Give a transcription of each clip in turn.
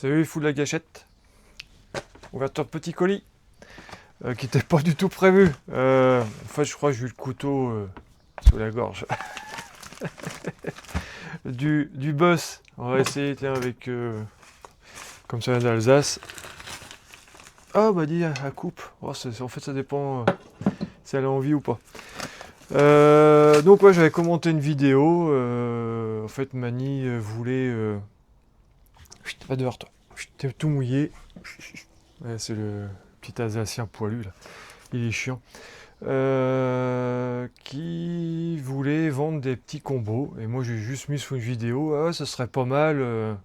Salut les fous de la gâchette. Ouverture de petit colis qui n'était pas du tout prévu. En fait, je crois que j'ai eu le couteau sous la gorge. du boss. On va essayer, tiens, avec comme ça vient d'Alsace. Ah bah dis, à coupe. Oh, en fait, ça dépend si elle a envie ou pas. Donc ouais, j'avais commenté une vidéo. En fait, Mani voulait... Chut, va dehors toi. Chut, t'es tout mouillé. Ouais, c'est le petit Alsacien poilu là. Il est chiant. Qui voulait vendre des petits combos. Et moi j'ai juste mis sur une vidéo. Ah, ça serait pas mal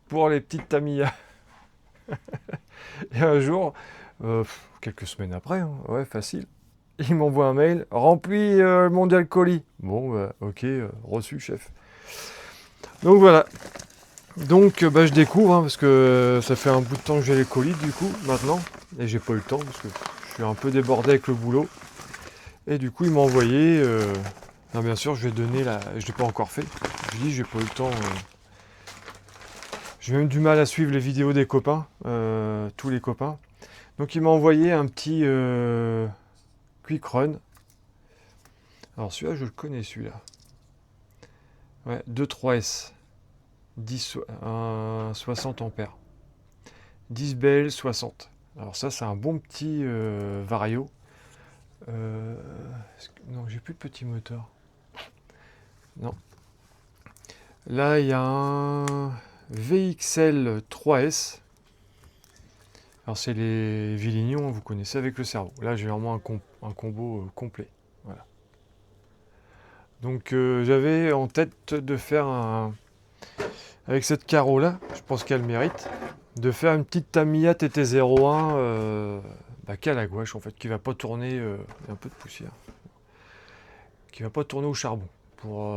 pour les petites Tamiya. Et un jour, quelques semaines après, hein, ouais, facile, il m'envoie un mail. Remplis le mondial colis. Bon, bah, ok, reçu, chef. Donc voilà. Donc je découvre, hein, parce que ça fait un bout de temps que j'ai les colis du coup, maintenant. Et j'ai pas eu le temps, parce que je suis un peu débordé avec le boulot. Et du coup, il m'a envoyé... Non, bien sûr, je vais donner la... Je l'ai pas encore fait. Je dis, j'ai pas eu le temps... J'ai même du mal à suivre les vidéos des copains, tous les copains. Donc il m'a envoyé un petit Quick Run. Alors celui-là, je le connais, celui-là. Ouais, 2.3S. 60 ampères. 10 BL 60. Alors ça, c'est un bon petit Vario. Non, j'ai plus de petit moteur. Non. Là, il y a un VXL 3S. Alors, c'est les Vilignons, vous connaissez, avec le cerveau. Là, j'ai vraiment un combo complet. Voilà. Donc, j'avais en tête de faire avec cette carreau-là, je pense qu'elle mérite, de faire une petite Tamiya TT01 qui est à la gouache, en fait, qui va pas tourner, un peu de poussière, qui va pas tourner au charbon. Pour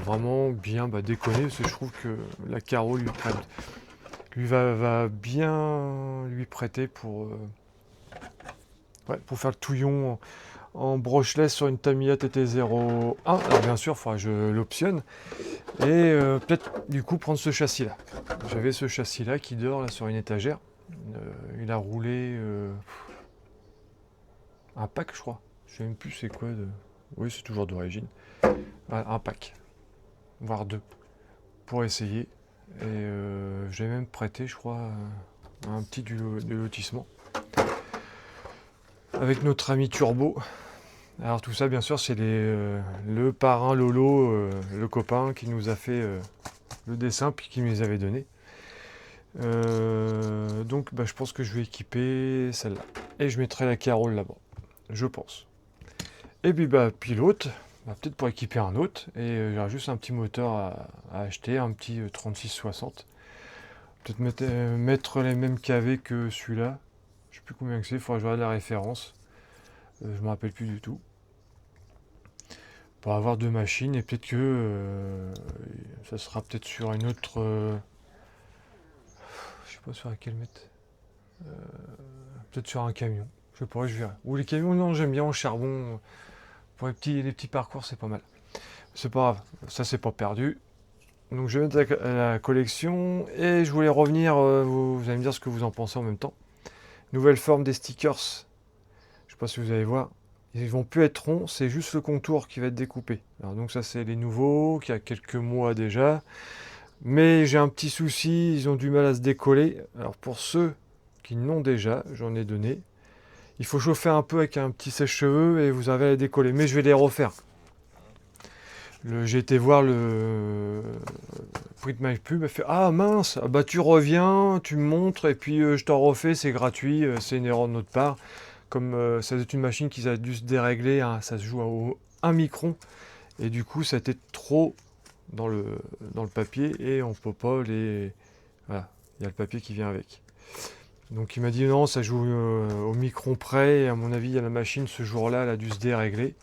vraiment bien déconner, parce que je trouve que la carreau lui va bien lui prêter pour faire le touillon en brushless sur une Tamiya TT01. Alors bien sûr, il faudra que je l'optionne. Et peut-être du coup prendre ce châssis-là. J'avais ce châssis-là qui dort là sur une étagère. Il a roulé un pack, je crois. Je sais même plus c'est quoi. Oui, c'est toujours d'origine. Un pack, voire deux, pour essayer. Et j'ai même prêté, je crois, un petit de lotissement avec notre ami Turbo. Alors tout ça, bien sûr, c'est le parrain Lolo, le copain qui nous a fait le dessin puis qui me les avait donnés. Donc je pense que je vais équiper celle-là. Et je mettrai la carole là-bas, je pense. Et puis l'autre, peut-être pour équiper un autre. Et j'ai juste un petit moteur à acheter, un petit 3660. Peut-être mettre les mêmes KV que celui-là. Je sais plus combien que c'est, il faudra que je regarde la référence. Je me rappelle plus du tout. Pour avoir deux machines, et peut-être que ça sera peut-être sur une autre... je sais pas sur laquelle mettre. Peut-être sur un camion. Je sais pas, je verrai. Ou les camions, non, j'aime bien en charbon. Pour les petits parcours, c'est pas mal. C'est pas grave, ça c'est pas perdu. Donc je vais mettre la collection et je voulais revenir, vous allez me dire ce que vous en pensez en même temps. Nouvelle forme des stickers. Je sais pas si vous allez voir. Ils vont plus être ronds, c'est juste le contour qui va être découpé. Alors donc ça c'est les nouveaux, qui a quelques mois déjà. Mais j'ai un petit souci, ils ont du mal à se décoller. Alors pour ceux qui n'ont déjà, j'en ai donné. Il faut chauffer un peu avec un petit sèche-cheveux et vous avez à les décoller. Mais je vais les refaire. J'ai été voir le prix de ma pub, elle fait ah mince, tu reviens, tu me montres et puis je t'en refais, c'est gratuit, c'est une erreur de notre part. Comme ça c'est une machine qui a dû se dérégler, hein, ça se joue à 1 micron et du coup ça a été trop dans le papier et on peut pas les... Voilà, il y a le papier qui vient avec. Donc il m'a dit non, ça joue au micron près et à mon avis il y a la machine ce jour-là, elle a dû se dérégler.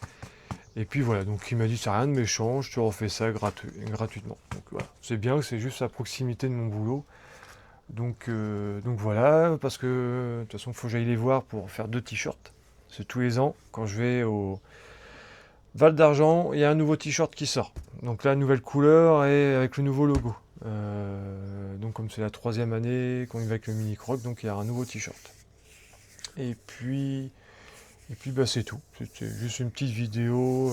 Et puis voilà, donc il m'a dit c'est rien de méchant, je te refais ça gratuitement. Donc voilà, c'est bien que c'est juste à proximité de mon boulot. Donc voilà, parce que de toute façon il faut que j'aille les voir pour faire 2 t-shirts. C'est tous les ans, quand je vais au Val d'Argent, il y a un nouveau t-shirt qui sort. Donc là, nouvelle couleur et avec le nouveau logo. Donc comme c'est la 3e année qu'on y va avec le Mini Croc, donc il y a un nouveau t-shirt. Et puis bah, c'est tout. C'était juste une petite vidéo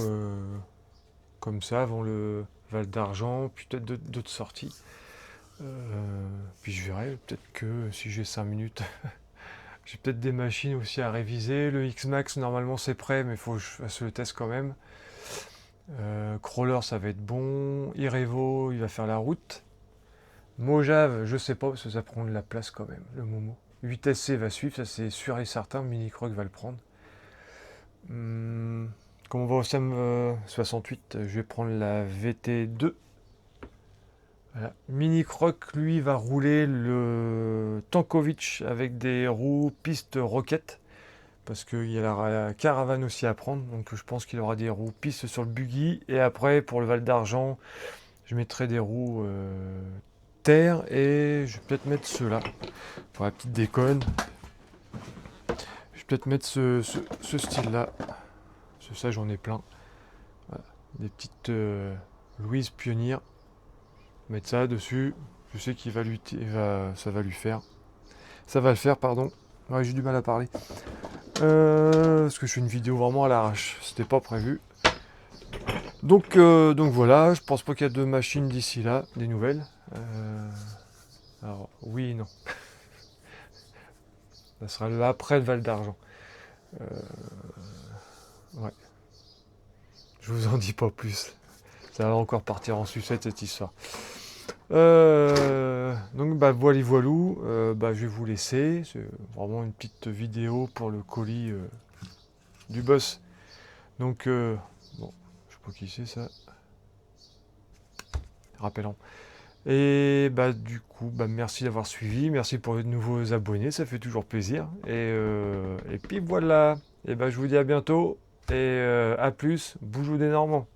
comme ça avant le Val d'Argent, puis peut-être d'autres sorties. Puis je verrai, peut-être que si j'ai 5 minutes, j'ai peut-être des machines aussi à réviser. Le X-Max, normalement c'est prêt, mais il faut que je fasse le test quand même. Crawler, ça va être bon. Irevo, il va faire la route. Mojave, je sais pas, parce que ça prend de la place quand même, le Momo. 8SC va suivre, ça c'est sûr et certain, Mini Croc va le prendre. Comme on va au SAM 68, je vais prendre la VT2. Voilà. Mini Croc, lui, va rouler le Tankovic avec des roues piste roquette. Parce qu'il y a la caravane aussi à prendre. Donc je pense qu'il aura des roues piste sur le buggy. Et après, pour le Val d'Argent, je mettrai des roues terre. Et je vais peut-être mettre ceux-là. Pour la petite déconne. Je vais peut-être mettre ce style-là. Ça, j'en ai plein. Voilà. Des petites Louise Pionnier. Mettre ça dessus. Je sais qu'il va ça va lui faire. Ça va le faire, pardon. Ouais, j'ai du mal à parler. Parce que je fais une vidéo vraiment à l'arrache. C'était pas prévu. Donc voilà, je pense pas qu'il y a de machines d'ici là, des nouvelles. Alors oui et non. Ça sera le après le Val d'Argent. Ouais. Je vous en dis pas plus. Ça va encore partir en sucette cette histoire. Donc bah voilou, bah, je vais vous laisser. C'est vraiment une petite vidéo pour le colis du boss. Donc bon, je sais pas qui c'est ça. Rappelant. Et bah du coup, bah merci d'avoir suivi, merci pour les nouveaux abonnés, ça fait toujours plaisir. Et puis voilà. Et bah je vous dis à bientôt et à plus, boujou des Normands.